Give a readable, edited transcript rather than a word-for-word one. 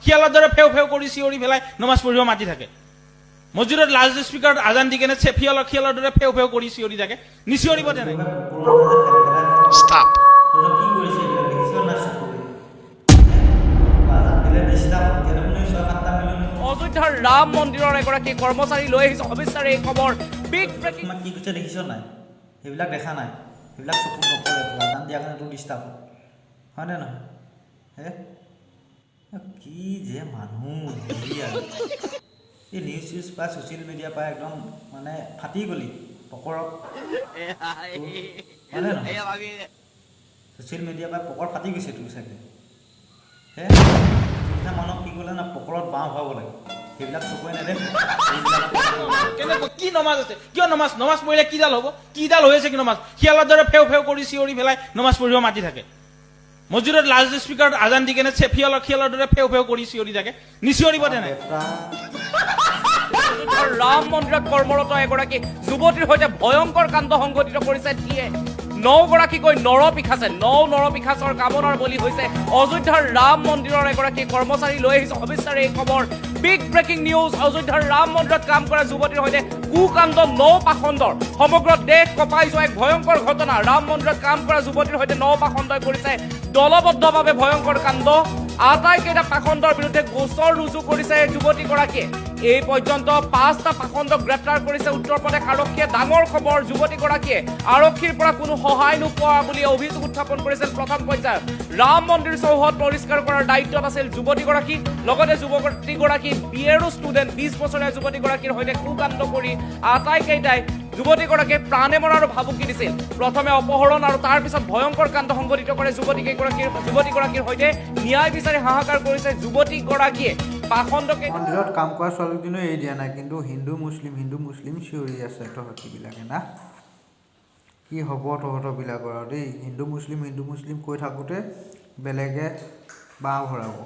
শিয়ালৰ দৰে ফেও ফেও কৰি চিঞৰি পেলাই নমাজ পঢ়িব মাতি থাকে মছজিদত লাউড স্পীকাৰত আজান দি কেনে শিয়ালৰ দৰে ফেও ফেও কৰি চিঞৰি থাকে নিচিঞৰিব তেনেকে Stop. অযোধ্যাৰ ৰাম মন্দিৰৰ এগৰাকী কৰ্মচাৰী লৈ আহিছে অবিচাৰে এই খবৰ বিগ ব্ৰেকিং কি কৈছে দেখিছ নাই সেইবিলাক দেখা নাই সেইবিলাক চকুত নপৰে আজান দিয়া কাৰণে তোৰ ডিষ্টাৰ্ব হয়নে নহয় হে কি যে মানুহ হেৰি আৰু এই নিউজ চিউজ পাই ছ'চিয়েল মিডিয়া পাই একদম মানে ফাটি গলি পকৰক হয়নে নহয় ছ'চিয়েল মিডিয়া পাই পকৰ ফাটি গৈছে তোৰ চাগে হে সেইদিনা মানুহক কি ক'লে না পকৰত বাঁহ ভৰাব লাগে সেইবিলাক চকুৱে নেদেখে কেনেকৈ কি নমাজ আছে কিয় নমাজ পঢ়িলে কিডাল হ'ব কিডাল হৈ আছে কি নমাজ শিয়ালৰ দৰে ফেও ফেও কৰি চিঞৰি পেলাই নমাজ পঢ়িব মাতি থাকে মছজিদত লাউড স্পীকাৰত আজান দি কেনে শিয়ালৰ দৰে ফেও ফেও কৰি চিঞৰি থাকে নিচিঞৰিব তেনেকে ৰাম মন্দিৰত কৰ্মৰত এগৰাকী যুৱতীৰ সৈতে ভয়ংকৰ কাণ্ড সংঘটিত কৰিছে দিয়ে 9 গৰাকীকৈ নৰপিশাচৰ কামনাৰ বলি হৈছে অযোধ্যাৰ ৰাম মন্দিৰৰ এগৰাকী কৰ্মচাৰী লৈ আহিছে অবিচাৰে এই খবৰ বিগ ব্ৰেকিং নিউজ অযোধ্যাৰ ৰাম মন্দিৰত কাম কৰা যুৱতীৰ সৈতে কুকাণ্ড নৌপাখণ্ডৰ সমগ্ৰ দেশ কঁপাই যোৱা এক ভয়ংকৰ ঘটনা ৰাম মন্দিৰত কাম কৰা যুৱতীৰ সৈতে নৌপাখণ্ডই কৰিছে দলবদ্ধভাৱে ভয়ংকৰ কাণ্ড আটাইকেইটা পাখণ্ডৰ বিৰুদ্ধে গোচৰ ৰুজু কৰিছে যুৱতীগৰাকীয়ে এই পৰ্যন্ত 5টা পাখণ্ডক গ্ৰেপ্তাৰ কৰিছে উত্তৰ প্ৰদেশ আৰক্ষীয়ে ডাঙৰ খবৰ যুৱতীগৰাকীয়ে আৰক্ষীৰ পৰা কোনো সহায় নোপোৱা বুলি অভিযোগ উত্থাপন কৰিছিল প্ৰথম পৰ্যায়ত ৰাম মন্দিৰ চৌহদ পৰিষ্কাৰ কৰাৰ দায়িত্বত আছিল যুৱতীগৰাকী লগতে যুৱতীগৰাকী বিয়েৰো ষ্টুডেণ্ট 20 বছৰীয়া যুৱতীগৰাকীৰ সৈতে কুকাণ্ড কৰি আটাইকেইটাই যুৱতীগৰাকীয়ে প্ৰাণে মৰাৰ ভাবুকি দিছিল প্ৰথমে অপহৰণ আৰু তাৰ পিছত ভয়ংকৰ কাণ্ড সংঘটিত কৰে যুৱতীগৰাকীৰ সৈতে ন্যায় বিচাৰি হাহাকাৰ কৰিছে যুৱতীগৰাকীয়ে পাখণ্ডকে মন্দিৰত কাম কৰা ছোৱালীজনীও এৰি দিয়া নাই কিন্তু হিন্দু মুছলিম চিঞৰি আছে তহঁতিবিলাকে না কি হ'ব তহঁতবিলাকৰ আৰু দেই হিন্দু মুছলিম কৈ থাকোঁতে বেলেগে বাঁহ ভৰাব